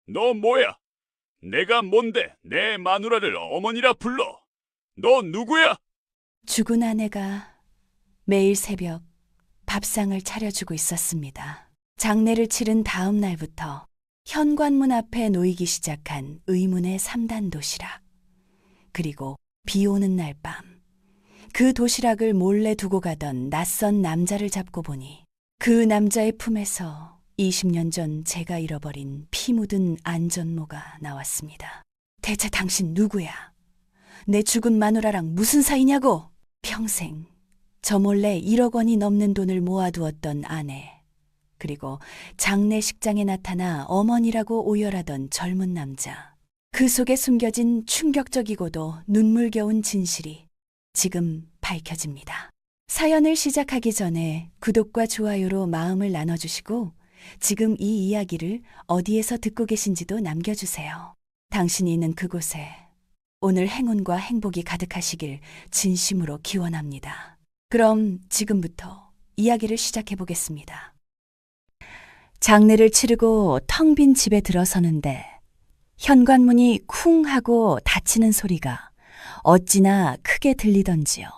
너 뭐야? 내가 뭔데 내 마누라를 어머니라 불러? 너 누구야? 죽은 아내가 매일 새벽 밥상을 차려주고 있었습니다. 장례를 치른 다음 날부터 현관문 앞에 놓이기 시작한 의문의 3단 도시락. 그리고 비 오는 날 밤, 그 도시락을 몰래 두고 가던 낯선 남자를 잡고 보니 그 남자의 품에서 20년 전 제가 잃어버린 피 묻은 안전모가 나왔습니다. 대체 당신 누구야? 내 죽은 마누라랑 무슨 사이냐고? 평생 저 몰래 1억 원이 넘는 돈을 모아두었던 아내, 그리고 장례식장에 나타나 어머니라고 오열하던 젊은 남자, 그 속에 숨겨진 충격적이고도 눈물겨운 진실이 지금 밝혀집니다. 사연을 시작하기 전에 구독과 좋아요로 마음을 나눠주시고 지금 이 이야기를 어디에서 듣고 계신지도 남겨주세요. 당신이 있는 그곳에 오늘 행운과 행복이 가득하시길 진심으로 기원합니다. 그럼 지금부터 이야기를 시작해 보겠습니다. 장례를 치르고 텅 빈 집에 들어서는데 현관문이 쿵 하고 닫히는 소리가 어찌나 크게 들리던지요.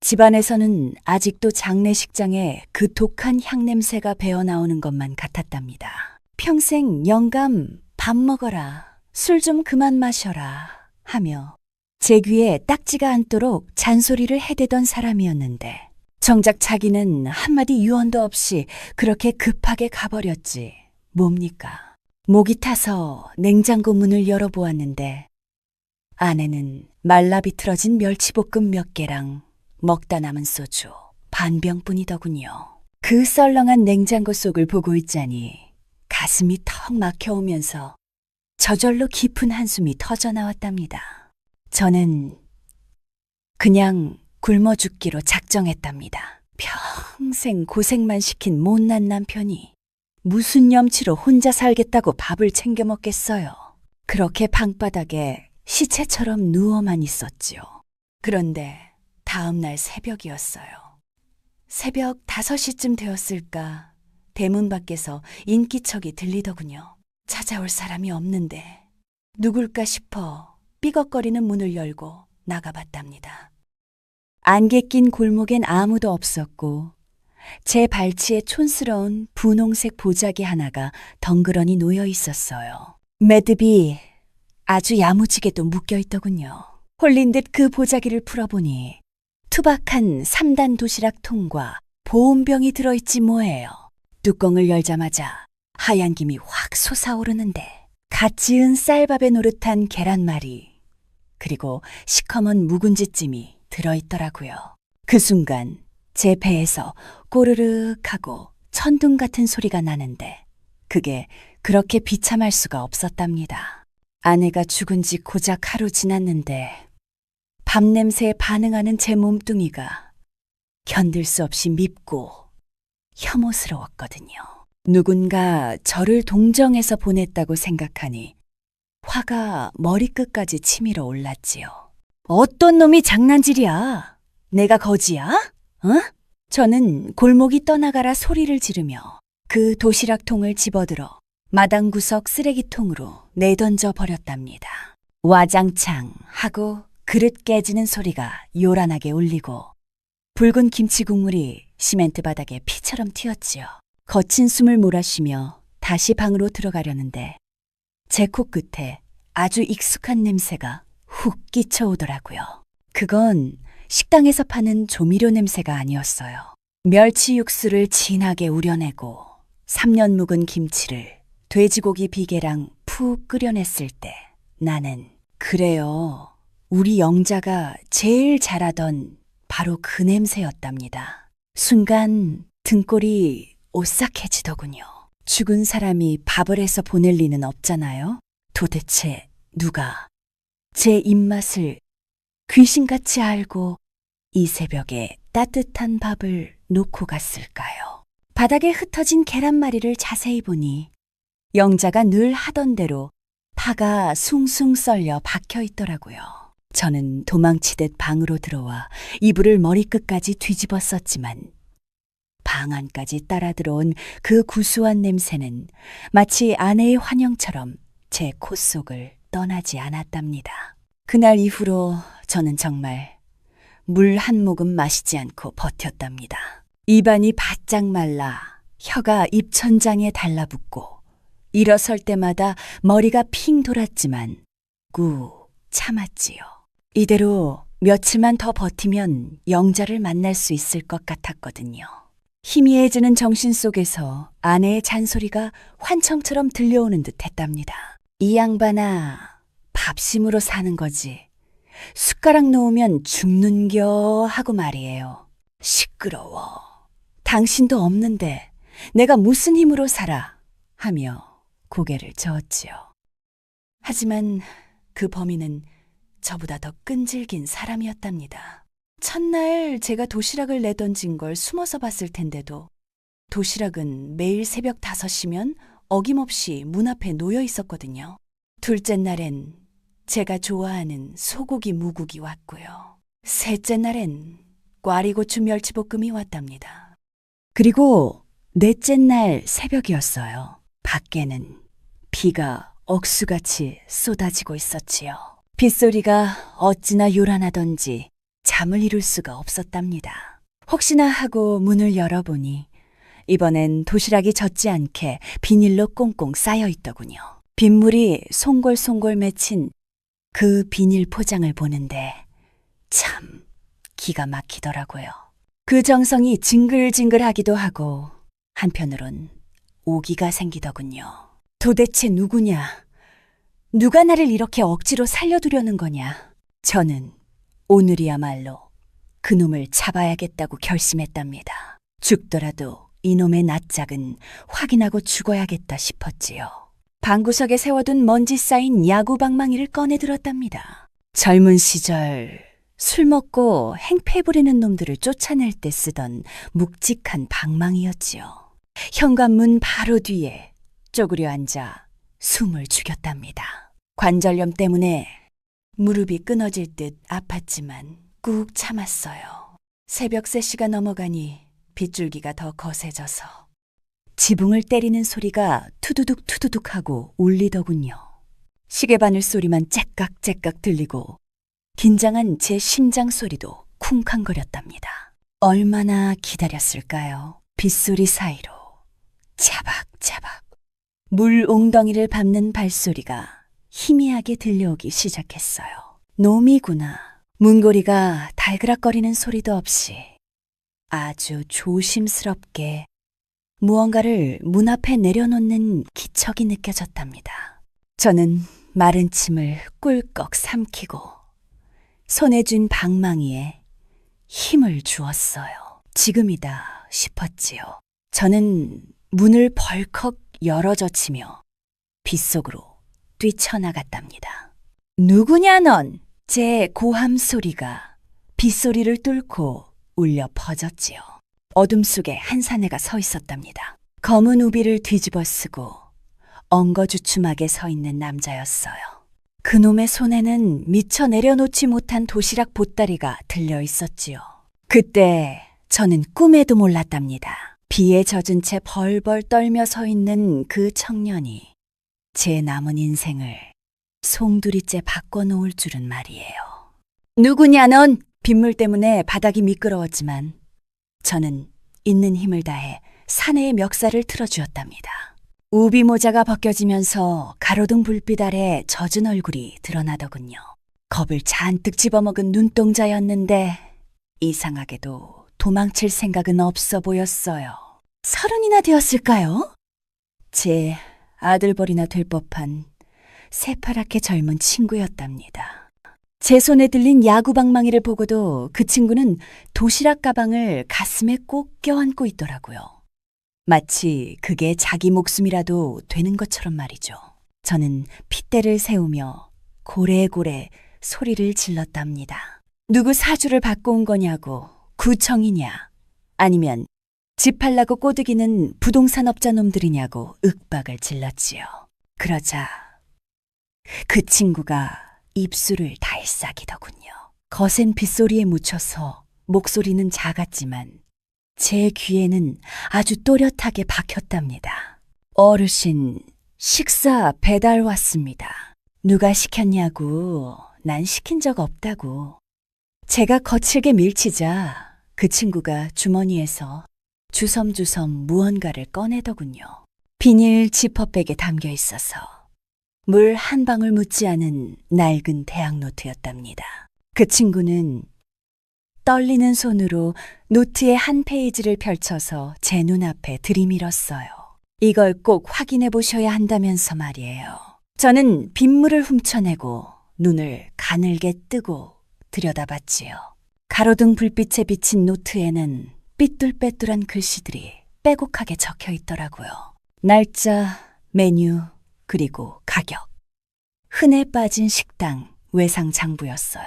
집안에서는 아직도 장례식장에 그 독한 향냄새가 배어나오는 것만 같았답니다. 평생 영감 밥 먹어라, 술 좀 그만 마셔라 하며 제 귀에 딱지가 않도록 잔소리를 해대던 사람이었는데 정작 자기는 한마디 유언도 없이 그렇게 급하게 가버렸지 뭡니까? 목이 타서 냉장고 문을 열어보았는데 안에는 말라 비틀어진 멸치볶음 몇 개랑 먹다 남은 소주 반병뿐이더군요. 그 썰렁한 냉장고 속을 보고 있자니 가슴이 턱 막혀오면서 저절로 깊은 한숨이 터져나왔답니다. 저는 그냥 굶어 죽기로 작정했답니다. 평생 고생만 시킨 못난 남편이 무슨 염치로 혼자 살겠다고 밥을 챙겨 먹겠어요. 그렇게 방바닥에 시체처럼 누워만 있었지요. 그런데 다음 날 새벽이었어요. 새벽 5시쯤 되었을까 대문 밖에서 인기척이 들리더군요. 찾아올 사람이 없는데 누굴까 싶어 삐걱거리는 문을 열고 나가봤답니다. 안개 낀 골목엔 아무도 없었고 제 발치에 촌스러운 분홍색 보자기 하나가 덩그러니 놓여 있었어요. 매듭이 아주 야무지게도 묶여 있더군요. 홀린 듯 그 보자기를 풀어보니 투박한 3단 도시락 통과 보온병이 들어있지 뭐예요. 뚜껑을 열자마자 하얀 김이 확 솟아오르는데 갓 지은 쌀밥에 노릇한 계란말이 그리고 시커먼 묵은지찜이 들어있더라고요. 그 순간 제 배에서 꼬르륵 하고 천둥 같은 소리가 나는데 그게 그렇게 비참할 수가 없었답니다. 아내가 죽은 지 고작 하루 지났는데 밥냄새에 반응하는 제 몸뚱이가 견딜 수 없이 밉고 혐오스러웠거든요. 누군가 저를 동정해서 보냈다고 생각하니 화가 머리끝까지 치밀어 올랐지요. 어떤 놈이 장난질이야? 내가 거지야? 어? 저는 골목이 떠나가라 소리를 지르며 그 도시락통을 집어들어 마당 구석 쓰레기통으로 내던져 버렸답니다. 와장창 하고 그릇 깨지는 소리가 요란하게 울리고 붉은 김치 국물이 시멘트 바닥에 피처럼 튀었지요. 거친 숨을 몰아쉬며 다시 방으로 들어가려는데 제 코끝에 아주 익숙한 냄새가 훅 끼쳐오더라고요. 그건 식당에서 파는 조미료 냄새가 아니었어요. 멸치 육수를 진하게 우려내고 3년 묵은 김치를 돼지고기 비계랑 푹 끓여냈을 때 나는 그래요. 우리 영자가 제일 잘하던 바로 그 냄새였답니다. 순간 등골이 오싹해지더군요. 죽은 사람이 밥을 해서 보낼 리는 없잖아요. 도대체 누가 제 입맛을 귀신같이 알고 이 새벽에 따뜻한 밥을 놓고 갔을까요? 바닥에 흩어진 계란말이를 자세히 보니 영자가 늘 하던 대로 파가 숭숭 썰려 박혀 있더라고요. 저는 도망치듯 방으로 들어와 이불을 머리끝까지 뒤집었었지만 방 안까지 따라 들어온 그 구수한 냄새는 마치 아내의 환영처럼 제 코 속을 떠나지 않았답니다. 그날 이후로 저는 정말 물 한 모금 마시지 않고 버텼답니다. 입안이 바짝 말라 혀가 입천장에 달라붙고 일어설 때마다 머리가 핑 돌았지만 꾹 참았지요. 이대로 며칠만 더 버티면 영자를 만날 수 있을 것 같았거든요. 희미해지는 정신 속에서 아내의 잔소리가 환청처럼 들려오는 듯 했답니다. 이 양반아, 밥심으로 사는 거지. 숟가락 놓으면 죽는겨 하고 말이에요. 시끄러워. 당신도 없는데 내가 무슨 힘으로 살아 하며 고개를 저었지요. 하지만 그 범인은 저보다 더 끈질긴 사람이었답니다. 첫날 제가 도시락을 내던진 걸 숨어서 봤을 텐데도 도시락은 매일 새벽 5시면 어김없이 문 앞에 놓여 있었거든요. 둘째 날엔 제가 좋아하는 소고기 무국이 왔고요. 셋째 날엔 꽈리고추 멸치볶음이 왔답니다. 그리고 넷째 날 새벽이었어요. 밖에는 비가 억수같이 쏟아지고 있었지요. 빗소리가 어찌나 요란하던지 잠을 이룰 수가 없었답니다. 혹시나 하고 문을 열어보니 이번엔 도시락이 젖지 않게 비닐로 꽁꽁 쌓여 있더군요. 빗물이 송골송골 맺힌 그 비닐 포장을 보는데 참 기가 막히더라고요. 그 정성이 징글징글하기도 하고 한편으론 오기가 생기더군요. 도대체 누구냐? 누가 나를 이렇게 억지로 살려두려는 거냐? 저는 오늘이야말로 그놈을 잡아야겠다고 결심했답니다. 죽더라도 이놈의 낯짝은 확인하고 죽어야겠다 싶었지요. 방구석에 세워둔 먼지 쌓인 야구방망이를 꺼내들었답니다. 젊은 시절 술 먹고 행패 부리는 놈들을 쫓아낼 때 쓰던 묵직한 방망이였지요. 현관문 바로 뒤에 쪼그려 앉아 숨을 죽였답니다. 관절염 때문에 무릎이 끊어질 듯 아팠지만 꾹 참았어요. 새벽 3시가 넘어가니 빗줄기가 더 거세져서 지붕을 때리는 소리가 투두둑 투두둑 하고 울리더군요. 시계바늘 소리만 째깍째깍 들리고 긴장한 제 심장 소리도 쿵쾅거렸답니다. 얼마나 기다렸을까요? 빗소리 사이로 차박차박 물 웅덩이를 밟는 발소리가 희미하게 들려오기 시작했어요. 놈이구나. 문고리가 달그락거리는 소리도 없이 아주 조심스럽게 무언가를 문 앞에 내려놓는 기척이 느껴졌답니다. 저는 마른 침을 꿀꺽 삼키고 손에 쥔 방망이에 힘을 주었어요. 지금이다 싶었지요. 저는 문을 벌컥 열어젖히며 빗속으로 뛰쳐나갔답니다. 누구냐 넌? 제 고함 소리가 빗소리를 뚫고 울려 퍼졌지요. 어둠 속에 한 사내가 서 있었답니다. 검은 우비를 뒤집어 쓰고 엉거주춤하게 서 있는 남자였어요. 그놈의 손에는 미처 내려놓지 못한 도시락 보따리가 들려 있었지요. 그때 저는 꿈에도 몰랐답니다. 비에 젖은 채 벌벌 떨며 서 있는 그 청년이 제 남은 인생을 송두리째 바꿔놓을 줄은 말이에요. 누구냐 넌? 빗물 때문에 바닥이 미끄러웠지만 저는 있는 힘을 다해 사내의 멱살을 틀어주었답니다. 우비 모자가 벗겨지면서 가로등 불빛 아래 젖은 얼굴이 드러나더군요. 겁을 잔뜩 집어먹은 눈동자였는데 이상하게도 도망칠 생각은 없어 보였어요. 30이나 되었을까요? 제 아들벌이나 될 법한 새파랗게 젊은 친구였답니다. 제 손에 들린 야구방망이를 보고도 그 친구는 도시락 가방을 가슴에 꼭 껴안고 있더라고요. 마치 그게 자기 목숨이라도 되는 것처럼 말이죠. 저는 핏대를 세우며 고래고래 소리를 질렀답니다. 누구 사주를 받고 온 거냐고, 구청이냐, 아니면 집 팔라고 꼬드기는 부동산업자 놈들이냐고 윽박을 질렀지요. 그러자 그 친구가 입술을 달싹이더군요. 거센 빗소리에 묻혀서 목소리는 작았지만 제 귀에는 아주 또렷하게 박혔답니다. 어르신, 식사 배달 왔습니다. 누가 시켰냐고. 난 시킨 적 없다고. 제가 거칠게 밀치자 그 친구가 주머니에서 주섬주섬 무언가를 꺼내더군요. 비닐 지퍼백에 담겨 있어서 물 한 방울 묻지 않은 낡은 대학 노트였답니다. 그 친구는 떨리는 손으로 노트의 한 페이지를 펼쳐서 제 눈앞에 들이밀었어요. 이걸 꼭 확인해 보셔야 한다면서 말이에요. 저는 빗물을 훔쳐내고 눈을 가늘게 뜨고 들여다봤지요. 가로등 불빛에 비친 노트에는 삐뚤빼뚤한 글씨들이 빼곡하게 적혀 있더라고요. 날짜, 메뉴, 그리고 가격. 흔해 빠진 식당, 외상 장부였어요.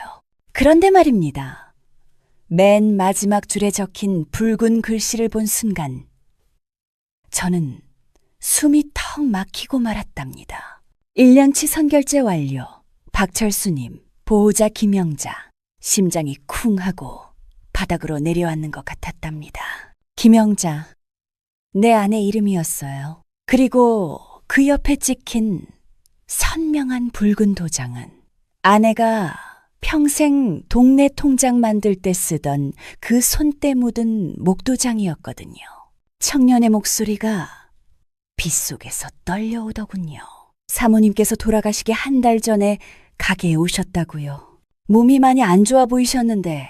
그런데 말입니다. 맨 마지막 줄에 적힌 붉은 글씨를 본 순간 저는 숨이 턱 막히고 말았답니다. 1년치 선결제 완료. 박철수님, 보호자 김영자. 심장이 쿵 하고 바닥으로 내려앉는 것 같았답니다. 김영자, 내 아내 이름이었어요. 그리고 그 옆에 찍힌 선명한 붉은 도장은 아내가 평생 동네 통장 만들 때 쓰던 그 손때 묻은 목도장이었거든요. 청년의 목소리가 빗속에서 떨려오더군요. 사모님께서 돌아가시기 한 달 전에 가게에 오셨다고요. 몸이 많이 안 좋아 보이셨는데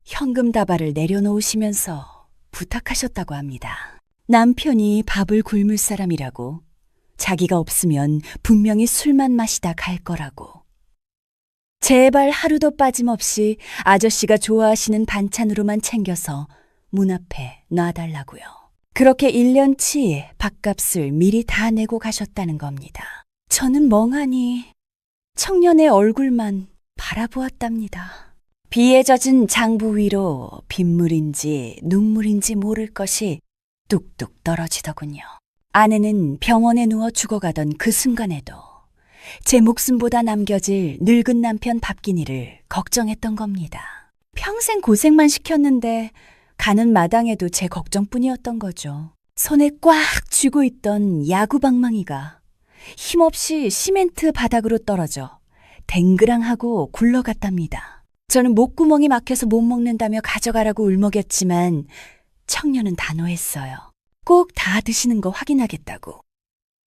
현금 다발을 내려놓으시면서 부탁하셨다고 합니다. 남편이 밥을 굶을 사람이라고, 자기가 없으면 분명히 술만 마시다 갈 거라고, 제발 하루도 빠짐없이 아저씨가 좋아하시는 반찬으로만 챙겨서 문 앞에 놔달라고요. 그렇게 1년치 밥값을 미리 다 내고 가셨다는 겁니다. 저는 멍하니 청년의 얼굴만 바라보았답니다. 비에 젖은 장부 위로 빗물인지 눈물인지 모를 것이 뚝뚝 떨어지더군요. 아내는 병원에 누워 죽어가던 그 순간에도 제 목숨보다 남겨질 늙은 남편 밥기니를 걱정했던 겁니다. 평생 고생만 시켰는데 가는 마당에도 제 걱정뿐이었던 거죠. 손에 꽉 쥐고 있던 야구 방망이가 힘없이 시멘트 바닥으로 떨어져 댕그랑하고 굴러갔답니다. 저는 목구멍이 막혀서 못 먹는다며 가져가라고 울먹였지만 청년은 단호했어요. 꼭 다 드시는 거 확인하겠다고.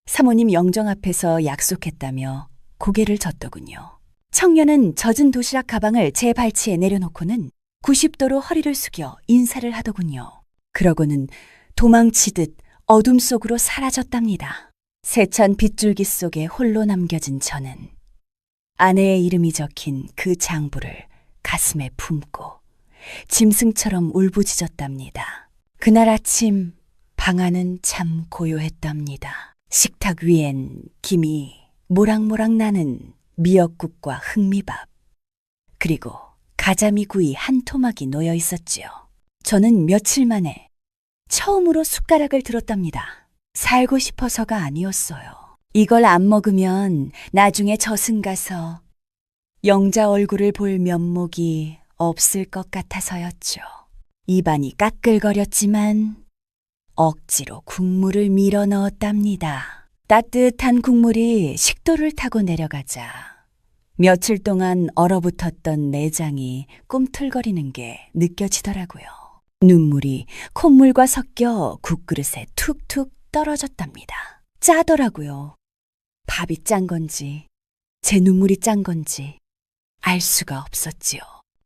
사모님 영정 앞에서 약속했다며 고개를 젓더군요. 청년은 젖은 도시락 가방을 제 발치에 내려놓고는 90도로 허리를 숙여 인사를 하더군요. 그러고는 도망치듯 어둠 속으로 사라졌답니다. 세찬 빗줄기 속에 홀로 남겨진 저는 아내의 이름이 적힌 그 장부를 가슴에 품고 짐승처럼 울부짖었답니다. 그날 아침 방 안은 참 고요했답니다. 식탁 위엔 김이 모락모락 나는 미역국과 흑미밥, 그리고 가자미 구이 한 토막이 놓여 있었지요. 저는 며칠 만에 처음으로 숟가락을 들었답니다. 살고 싶어서가 아니었어요. 이걸 안 먹으면 나중에 저승 가서 영자 얼굴을 볼 면목이 없을 것 같아서였죠. 입안이 까끌거렸지만 억지로 국물을 밀어 넣었답니다. 따뜻한 국물이 식도를 타고 내려가자 며칠 동안 얼어붙었던 내장이 꿈틀거리는 게 느껴지더라고요. 눈물이 콧물과 섞여 국그릇에 툭툭 떨어졌답니다. 짜더라고요. 밥이 짠 건지 제 눈물이 짠 건지 알 수가 없었지요.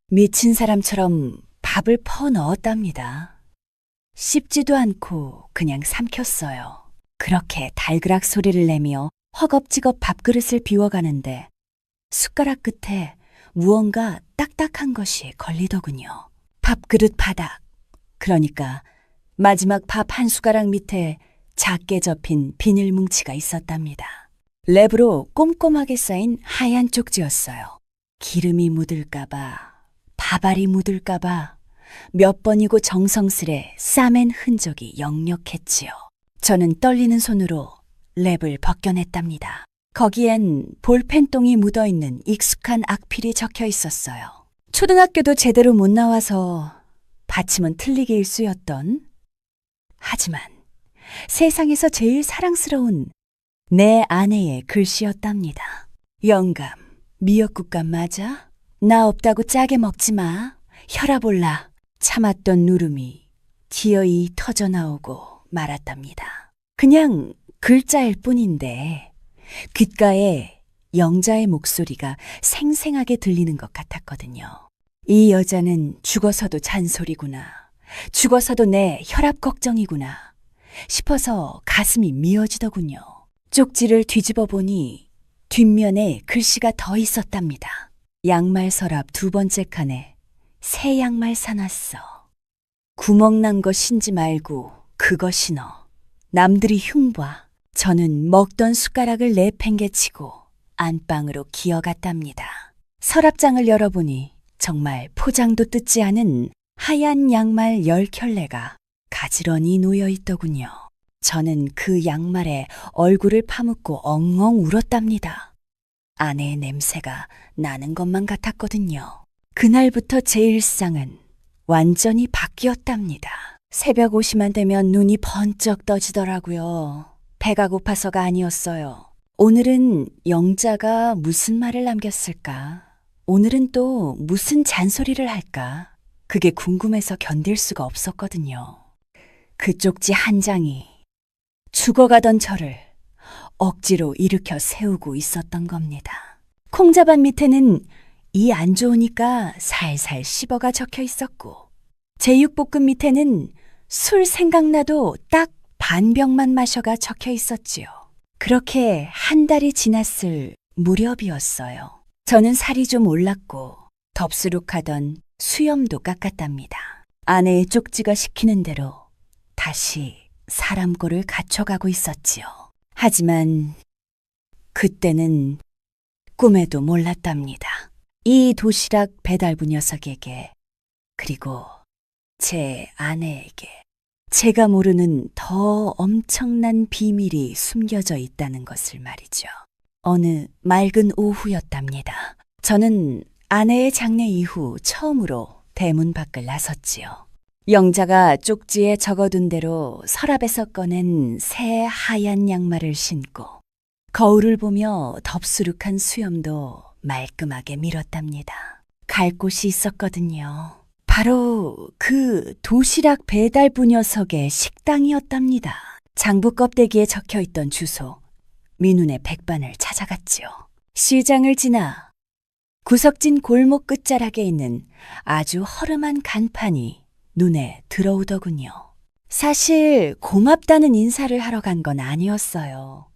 미친 사람처럼 밥을 퍼 넣었답니다. 씹지도 않고 그냥 삼켰어요. 그렇게 달그락 소리를 내며 허겁지겁 밥그릇을 비워가는데 숟가락 끝에 무언가 딱딱한 것이 걸리더군요. 밥그릇 바닥, 그러니까 마지막 밥 한 숟가락 밑에 작게 접힌 비닐 뭉치가 있었답니다. 랩으로 꼼꼼하게 쌓인 하얀 쪽지였어요. 기름이 묻을까봐, 밥알이 묻을까봐 몇 번이고 정성스레 싸맨 흔적이 역력했지요. 저는 떨리는 손으로 랩을 벗겨냈답니다. 거기엔 볼펜똥이 묻어있는 익숙한 악필이 적혀 있었어요. 초등학교도 제대로 못 나와서 받침은 틀리게 일쑤였던, 하지만 세상에서 제일 사랑스러운 내 아내의 글씨였답니다. 영감, 미역국밥 맞아? 나 없다고 짜게 먹지 마. 혈압 올라. 참았던 누름이 기어이 터져나오고 말았답니다. 그냥 글자일 뿐인데 귓가에 영자의 목소리가 생생하게 들리는 것 같았거든요. 이 여자는 죽어서도 잔소리구나. 죽어서도 내 혈압 걱정이구나 싶어서 가슴이 미어지더군요. 쪽지를 뒤집어 보니 뒷면에 글씨가 더 있었답니다. 양말 서랍 2번째 칸에 새 양말 사놨어. 구멍난 거 신지 말고 그거 신어. 남들이 흉봐. 저는 먹던 숟가락을 내팽개치고 안방으로 기어갔답니다. 서랍장을 열어보니 정말 포장도 뜯지 않은 하얀 양말 10켤레가 가지런히 놓여있더군요. 저는 그 양말에 얼굴을 파묻고 엉엉 울었답니다. 아내의 냄새가 나는 것만 같았거든요. 그날부터 제 일상은 완전히 바뀌었답니다. 새벽 5시만 되면 눈이 번쩍 떠지더라고요. 배가 고파서가 아니었어요. 오늘은 영자가 무슨 말을 남겼을까? 오늘은 또 무슨 잔소리를 할까? 그게 궁금해서 견딜 수가 없었거든요. 그 쪽지 한 장이 죽어가던 저를 억지로 일으켜 세우고 있었던 겁니다. 콩자반 밑에는 이 안 좋으니까 살살 씹어가 적혀 있었고, 제육볶음 밑에는 술 생각나도 딱 반 병만 마셔가 적혀 있었지요. 그렇게 한 달이 지났을 무렵이었어요. 저는 살이 좀 올랐고 덥수룩하던 수염도 깎았답니다. 아내의 쪽지가 시키는 대로 다시 사람 꼴을 갖춰가고 있었지요. 하지만 그때는 꿈에도 몰랐답니다. 이 도시락 배달부 녀석에게, 그리고 제 아내에게 제가 모르는 더 엄청난 비밀이 숨겨져 있다는 것을 말이죠. 어느 맑은 오후였답니다. 저는 아내의 장례 이후 처음으로 대문 밖을 나섰지요. 영자가 쪽지에 적어둔 대로 서랍에서 꺼낸 새 하얀 양말을 신고 거울을 보며 덥수룩한 수염도 말끔하게 밀었답니다. 갈 곳이 있었거든요. 바로 그 도시락 배달부 녀석의 식당이었답니다. 장부 껍데기에 적혀있던 주소, 민훈의 백반을 찾아갔지요. 시장을 지나 구석진 골목 끝자락에 있는 아주 허름한 간판이 눈에 들어오더군요. 사실 고맙다는 인사를 하러 간 건 아니었어요.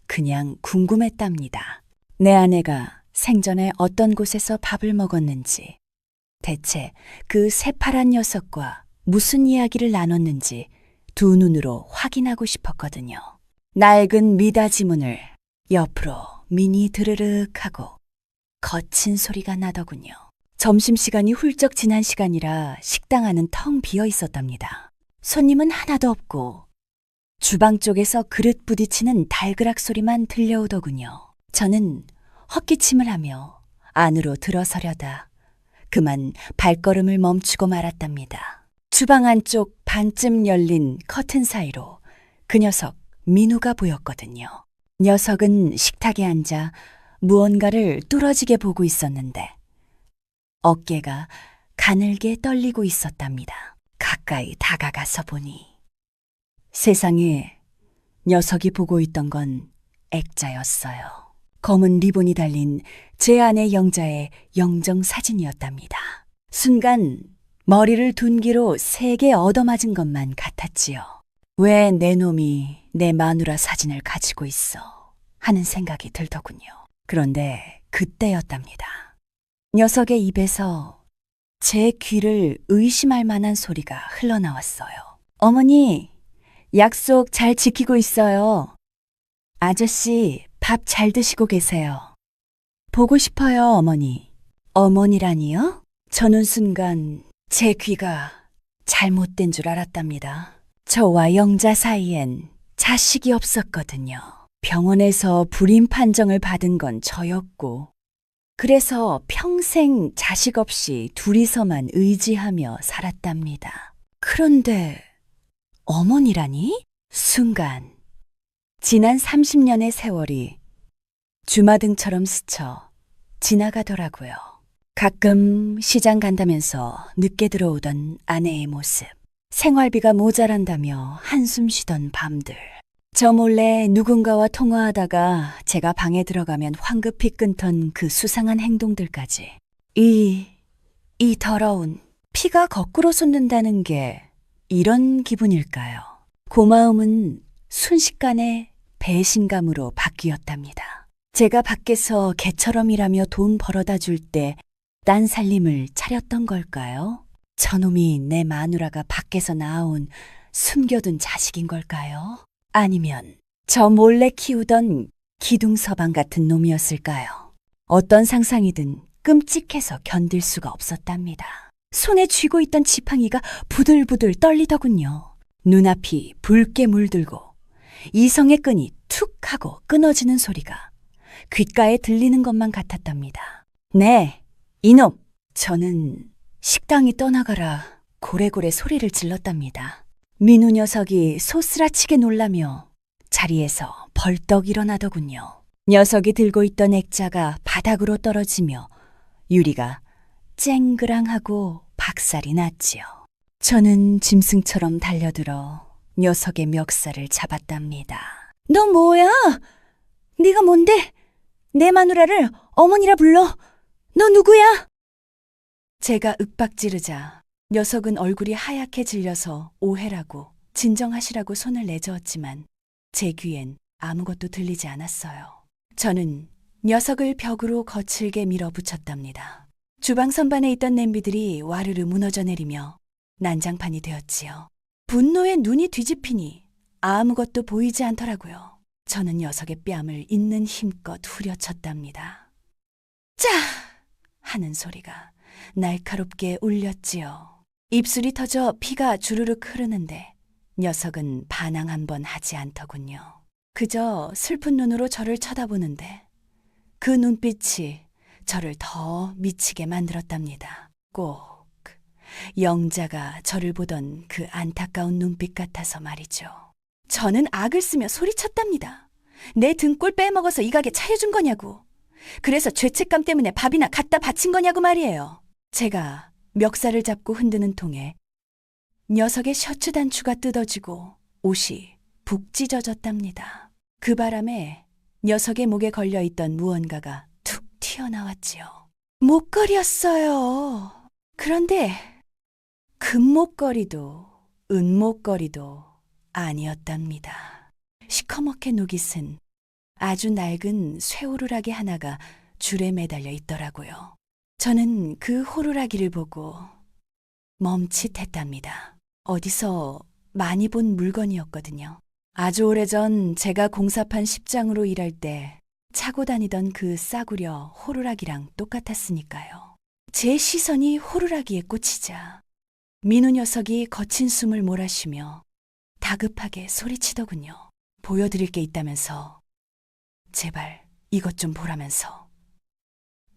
그냥 궁금했답니다. 내 아내가 생전에 어떤 곳에서 밥을 먹었는지, 대체 그 새파란 녀석과 무슨 이야기를 나눴는지 두 눈으로 확인하고 싶었거든요. 낡은 미닫이문을 옆으로 미니 드르륵 하고 거친 소리가 나더군요. 점심시간이 훌쩍 지난 시간이라 식당 안은 텅 비어 있었답니다. 손님은 하나도 없고 주방 쪽에서 그릇 부딪히는 달그락 소리만 들려오더군요. 저는 헛기침을 하며 안으로 들어서려다 그만 발걸음을 멈추고 말았답니다. 주방 안쪽 반쯤 열린 커튼 사이로 그 녀석 민우가 보였거든요. 녀석은 식탁에 앉아 무언가를 뚫어지게 보고 있었는데 어깨가 가늘게 떨리고 있었답니다. 가까이 다가가서 보니 세상에 녀석이 보고 있던 건 액자였어요. 검은 리본이 달린 제 아내 영자의 영정 사진이었답니다. 순간 머리를 둔기로 세게 얻어맞은 것만 같았지요. 왜 내 놈이 내 마누라 사진을 가지고 있어 하는 생각이 들더군요. 그런데 그때였답니다. 녀석의 입에서 제 귀를 의심할 만한 소리가 흘러나왔어요. 어머니, 약속 잘 지키고 있어요. 아저씨, 밥 잘 드시고 계세요. 보고 싶어요, 어머니. 어머니라니요? 저는 순간 제 귀가 잘못된 줄 알았답니다. 저와 영자 사이엔 자식이 없었거든요. 병원에서 불임 판정을 받은 건 저였고, 그래서 평생 자식 없이 둘이서만 의지하며 살았답니다. 그런데 어머니라니? 순간 지난 30년의 세월이 주마등처럼 스쳐 지나가더라고요. 가끔 시장 간다면서 늦게 들어오던 아내의 모습, 생활비가 모자란다며 한숨 쉬던 밤들, 저 몰래 누군가와 통화하다가 제가 방에 들어가면 황급히 끊던 그 수상한 행동들까지. 이 더러운 피가 거꾸로 솟는다는 게 이런 기분일까요? 고마움은 순식간에 배신감으로 바뀌었답니다. 제가 밖에서 개처럼 일하며 돈 벌어다 줄 때 딴 살림을 차렸던 걸까요? 저놈이 내 마누라가 밖에서 나온 숨겨둔 자식인 걸까요? 아니면 저 몰래 키우던 기둥서방 같은 놈이었을까요? 어떤 상상이든 끔찍해서 견딜 수가 없었답니다. 손에 쥐고 있던 지팡이가 부들부들 떨리더군요. 눈앞이 붉게 물들고 이성의 끈이 툭 하고 끊어지는 소리가 귓가에 들리는 것만 같았답니다. 네, 이놈! 저는 식당이 떠나가라 고래고래 소리를 질렀답니다. 민우 녀석이 소스라치게 놀라며 자리에서 벌떡 일어나더군요. 녀석이 들고 있던 액자가 바닥으로 떨어지며 유리가 쨍그랑하고 박살이 났지요. 저는 짐승처럼 달려들어 녀석의 멱살을 잡았답니다. 너 뭐야? 네가 뭔데? 내 마누라를 어머니라 불러. 너 누구야? 제가 윽박지르자 녀석은 얼굴이 하얗게 질려서 오해라고 진정하시라고 손을 내저었지만 제 귀엔 아무것도 들리지 않았어요. 저는 녀석을 벽으로 거칠게 밀어붙였답니다. 주방 선반에 있던 냄비들이 와르르 무너져 내리며 난장판이 되었지요. 분노에 눈이 뒤집히니 아무것도 보이지 않더라고요. 저는 녀석의 뺨을 있는 힘껏 후려쳤답니다. 짜! 하는 소리가 날카롭게 울렸지요. 입술이 터져 피가 주르륵 흐르는데 녀석은 반항 한번 하지 않더군요. 그저 슬픈 눈으로 저를 쳐다보는데 그 눈빛이 저를 더 미치게 만들었답니다. 꼭 영자가 저를 보던 그 안타까운 눈빛 같아서 말이죠. 저는 악을 쓰며 소리쳤답니다. 내 등골 빼먹어서 이 가게 차려준 거냐고. 그래서 죄책감 때문에 밥이나 갖다 바친 거냐고 말이에요. 제가 멱살을 잡고 흔드는 통에 녀석의 셔츠 단추가 뜯어지고 옷이 북 찢어졌답니다. 그 바람에 녀석의 목에 걸려있던 무언가가 툭 튀어나왔지요. 목걸이였어요. 그런데 금목걸이도 은목걸이도 아니었답니다. 시커멓게 녹이 쓴 아주 낡은 쇠호루라기 하나가 줄에 매달려 있더라고요. 저는 그 호루라기를 보고 멈칫했답니다. 어디서 많이 본 물건이었거든요. 아주 오래전 제가 공사판 십장으로 일할 때 차고 다니던 그 싸구려 호루라기랑 똑같았으니까요. 제 시선이 호루라기에 꽂히자 민우 녀석이 거친 숨을 몰아쉬며 다급하게 소리치더군요. 보여드릴 게 있다면서 제발 이것 좀 보라면서.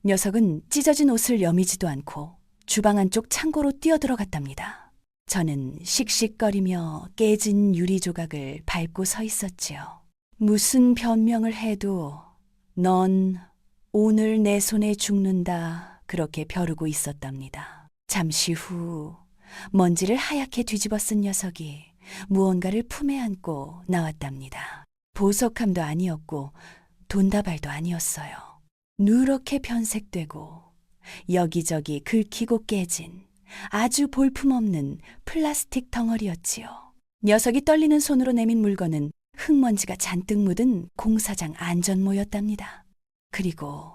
녀석은 찢어진 옷을 여미지도 않고 주방 안쪽 창고로 뛰어들어갔답니다. 저는 씩씩거리며 깨진 유리 조각을 밟고 서 있었지요. 무슨 변명을 해도 넌 오늘 내 손에 죽는다 그렇게 벼르고 있었답니다. 잠시 후 먼지를 하얗게 뒤집어 쓴 녀석이 무언가를 품에 안고 나왔답니다. 보석함도 아니었고 돈다발도 아니었어요. 누렇게 변색되고 여기저기 긁히고 깨진 아주 볼품없는 플라스틱 덩어리였지요. 녀석이 떨리는 손으로 내민 물건은 흙먼지가 잔뜩 묻은 공사장 안전모였답니다. 그리고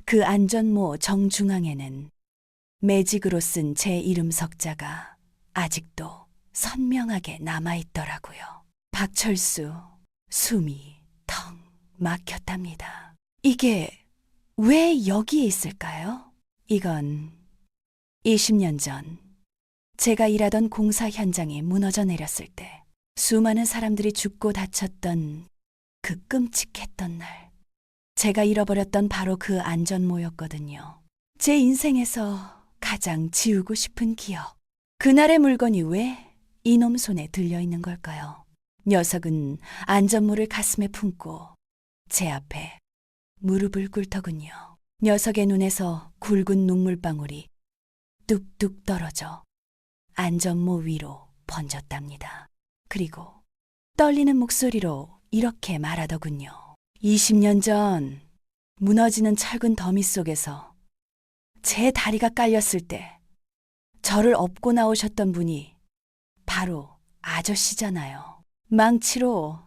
그 안전모 정중앙에는 매직으로 쓴 제 이름 석자가 아직도 선명하게 남아있더라고요. 박철수, 숨이 텅 막혔답니다. 이게 왜 여기에 있을까요? 이건 20년 전 제가 일하던 공사 현장이 무너져 내렸을 때 수많은 사람들이 죽고 다쳤던 그 끔찍했던 날, 제가 잃어버렸던 바로 그 안전모였거든요. 제 인생에서 가장 지우고 싶은 기억. 그날의 물건이 왜 이놈 손에 들려있는 걸까요? 녀석은 안전모를 가슴에 품고 제 앞에 무릎을 꿇더군요. 녀석의 눈에서 굵은 눈물방울이 뚝뚝 떨어져 안전모 위로 번졌답니다. 그리고 떨리는 목소리로 이렇게 말하더군요. 20년 전 무너지는 철근 더미 속에서 제 다리가 깔렸을 때 저를 업고 나오셨던 분이 바로 아저씨잖아요. 망치로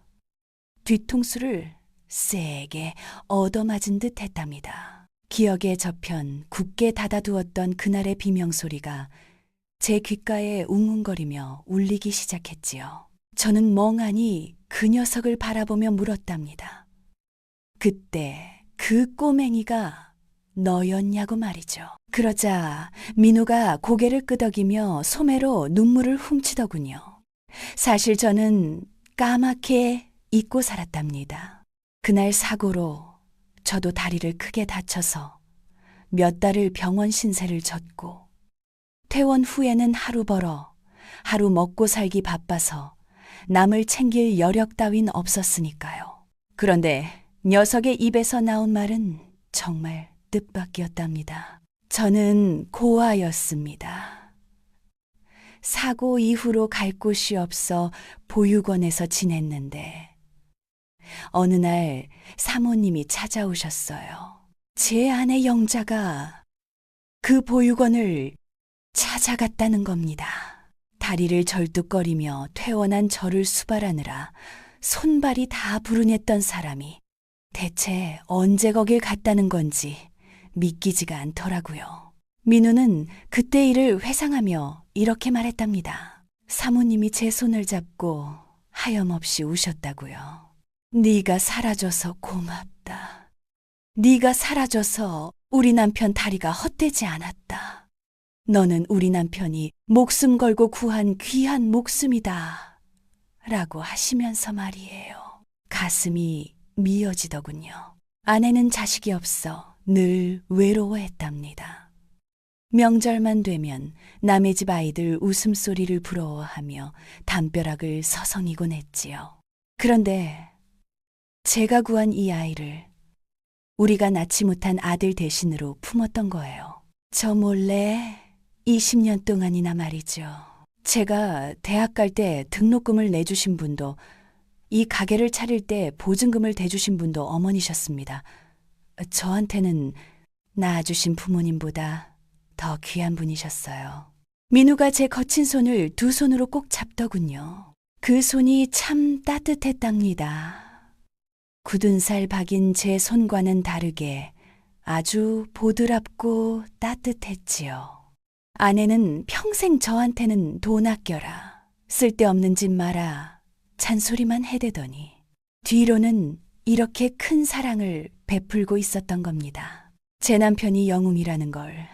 뒤통수를 세게 얻어맞은 듯 했답니다. 기억의 저편 굳게 닫아두었던 그날의 비명소리가 제 귓가에 웅웅거리며 울리기 시작했지요. 저는 멍하니 그 녀석을 바라보며 물었답니다. 그때 그 꼬맹이가 너였냐고 말이죠. 그러자 민우가 고개를 끄덕이며 소매로 눈물을 훔치더군요. 사실 저는 까맣게 잊고 살았답니다. 그날 사고로 저도 다리를 크게 다쳐서 몇 달을 병원 신세를 졌고 퇴원 후에는 하루 벌어 하루 먹고 살기 바빠서 남을 챙길 여력 따윈 없었으니까요. 그런데 녀석의 입에서 나온 말은 정말 뜻밖이었답니다. 저는 고아였습니다. 사고 이후로 갈 곳이 없어 보육원에서 지냈는데 어느 날 사모님이 찾아오셨어요. 제 아내 영자가 그 보육원을 찾아갔다는 겁니다. 다리를 절뚝거리며 퇴원한 저를 수발하느라 손발이 다 불운했던 사람이 대체 언제 거길 갔다는 건지 믿기지가 않더라고요. 민우는 그때 일을 회상하며 이렇게 말했답니다. 사모님이 제 손을 잡고 하염없이 우셨다고요. 네가 사라져서 고맙다. 네가 사라져서 우리 남편 다리가 헛되지 않았다. 너는 우리 남편이 목숨 걸고 구한 귀한 목숨이다. 라고 하시면서 말이에요. 가슴이 미어지더군요. 아내는 자식이 없어 늘 외로워했답니다. 명절만 되면 남의 집 아이들 웃음소리를 부러워하며 담벼락을 서성이곤 했지요. 그런데 제가 구한 이 아이를 우리가 낳지 못한 아들 대신으로 품었던 거예요. 저 몰래 20년 동안이나 말이죠. 제가 대학 갈 때 등록금을 내주신 분도 이 가게를 차릴 때 보증금을 대주신 분도 어머니셨습니다. 저한테는 낳아주신 부모님보다 더 귀한 분이셨어요. 민우가 제 거친 손을 두 손으로 꼭 잡더군요. 그 손이 참 따뜻했답니다. 굳은 살 박인 제 손과는 다르게 아주 보드랍고 따뜻했지요. 아내는 평생 저한테는 돈 아껴라, 쓸데없는 짓 마라 잔소리만 해대더니 뒤로는 이렇게 큰 사랑을 베풀고 있었던 겁니다. 제 남편이 영웅이라는 걸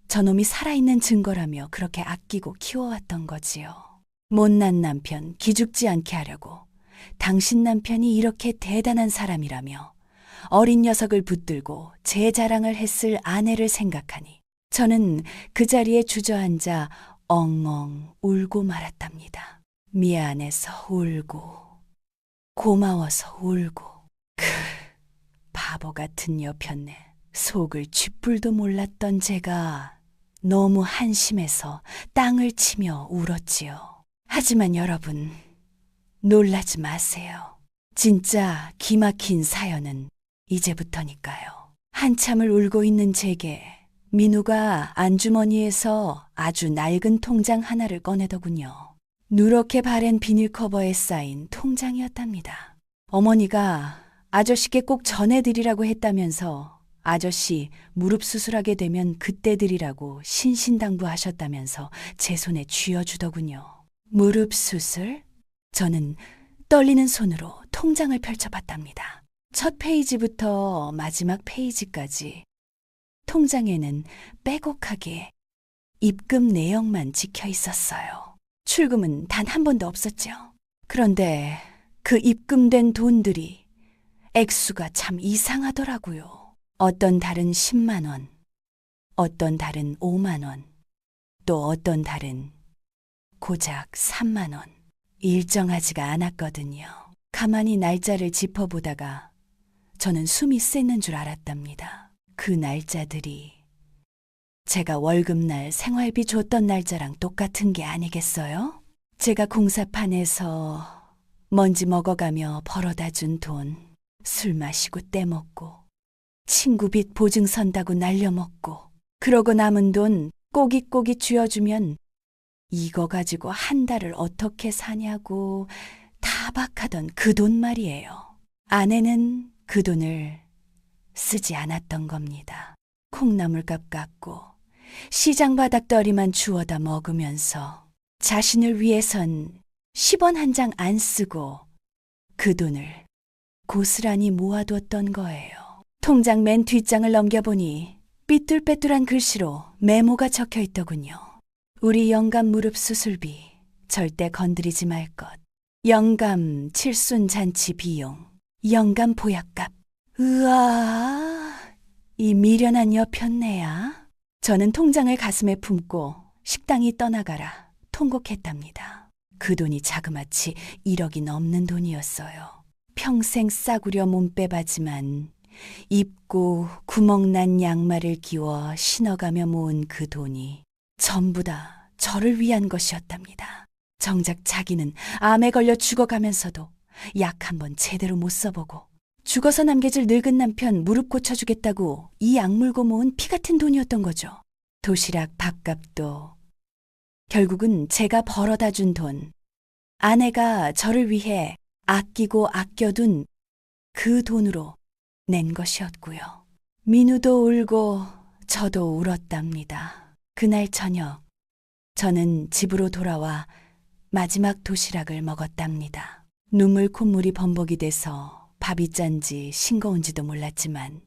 저놈이 살아있는 증거라며 그렇게 아끼고 키워왔던 거지요. 못난 남편 기죽지 않게 하려고 당신 남편이 이렇게 대단한 사람이라며 어린 녀석을 붙들고 제 자랑을 했을 아내를 생각하니 저는 그 자리에 주저앉아 엉엉 울고 말았답니다. 미안해서 울고 고마워서 울고 바보 같은 여편네. 속을 쥐뿔도 몰랐던 제가 너무 한심해서 땅을 치며 울었지요. 하지만 여러분, 놀라지 마세요. 진짜 기막힌 사연은 이제부터니까요. 한참을 울고 있는 제게 민우가 안주머니에서 아주 낡은 통장 하나를 꺼내더군요. 누렇게 바랜 비닐 커버에 쌓인 통장이었답니다. 어머니가 아저씨께 꼭 전해드리라고 했다면서 아저씨 무릎 수술하게 되면 그때 드리라고 신신당부하셨다면서 제 손에 쥐어주더군요. 무릎 수술? 저는 떨리는 손으로 통장을 펼쳐봤답니다. 첫 페이지부터 마지막 페이지까지 통장에는 빼곡하게 입금 내역만 찍혀 있었어요. 출금은 단 한 번도 없었죠. 그런데 그 입금된 돈들이 액수가 참 이상하더라고요. 어떤 달은 10만 원, 어떤 달은 5만 원, 또 어떤 달은 고작 3만 원. 일정하지가 않았거든요. 가만히 날짜를 짚어보다가 저는 숨이 쎄는 줄 알았답니다. 그 날짜들이 제가 월급날 생활비 줬던 날짜랑 똑같은 게 아니겠어요? 제가 공사판에서 먼지 먹어가며 벌어다 준 돈, 술 마시고 떼먹고, 친구 빚 보증 선다고 날려먹고, 그러고 남은 돈 꼬깃꼬깃 쥐어주면 이거 가지고 한 달을 어떻게 사냐고 타박하던 그 돈 말이에요. 아내는 그 돈을 쓰지 않았던 겁니다. 콩나물값 깎고 시장 바닥더리만 주워다 먹으면서 자신을 위해선 10원 한 장 안 쓰고 그 돈을 고스란히 모아두었던 거예요. 통장 맨 뒷장을 넘겨보니 삐뚤빼뚤한 글씨로 메모가 적혀 있더군요. 우리 영감 무릎 수술비 절대 건드리지 말 것. 영감 칠순 잔치 비용. 영감 보약값. 으아, 이 미련한 여편네야. 저는 통장을 가슴에 품고 식당이 떠나가라 통곡했답니다. 그 돈이 자그마치 1억이 넘는 돈이었어요. 평생 싸구려 몸빼바지만 입고 구멍난 양말을 끼워 신어가며 모은 그 돈이 전부 다 저를 위한 것이었답니다. 정작 자기는 암에 걸려 죽어가면서도 약 한 번 제대로 못 써보고 죽어서 남겨질 늙은 남편 무릎 고쳐주겠다고 이 악물고 모은 피 같은 돈이었던 거죠. 도시락 밥값도 결국은 제가 벌어다 준 돈, 아내가 저를 위해 아끼고 아껴둔 그 돈으로 낸 것이었고요. 민우도 울고 저도 울었답니다. 그날 저녁 저는 집으로 돌아와 마지막 도시락을 먹었답니다. 눈물 콧물이 범벅이 돼서 밥이 짠지 싱거운지도 몰랐지만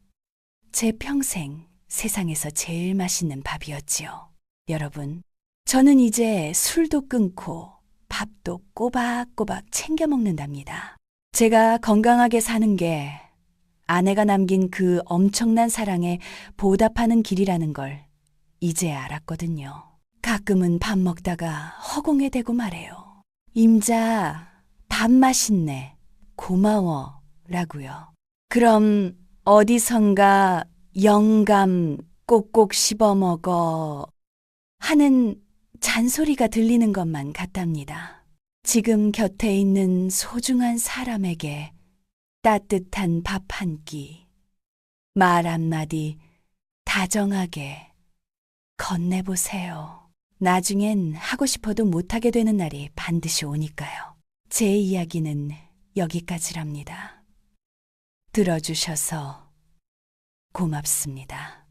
제 평생 세상에서 제일 맛있는 밥이었지요. 여러분, 저는 이제 술도 끊고 밥도 꼬박꼬박 챙겨 먹는답니다. 제가 건강하게 사는 게 아내가 남긴 그 엄청난 사랑에 보답하는 길이라는 걸 이제 알았거든요. 가끔은 밥 먹다가 허공에 대고 말해요. 임자, 밥 맛있네. 고마워. 라고요. 그럼 어디선가 영감 꼭꼭 씹어 먹어 하는 잔소리가 들리는 것만 같답니다. 지금 곁에 있는 소중한 사람에게 따뜻한 밥 한 끼, 말 한마디 다정하게 건네보세요. 나중엔 하고 싶어도 못하게 되는 날이 반드시 오니까요. 제 이야기는 여기까지랍니다. 들어주셔서 고맙습니다.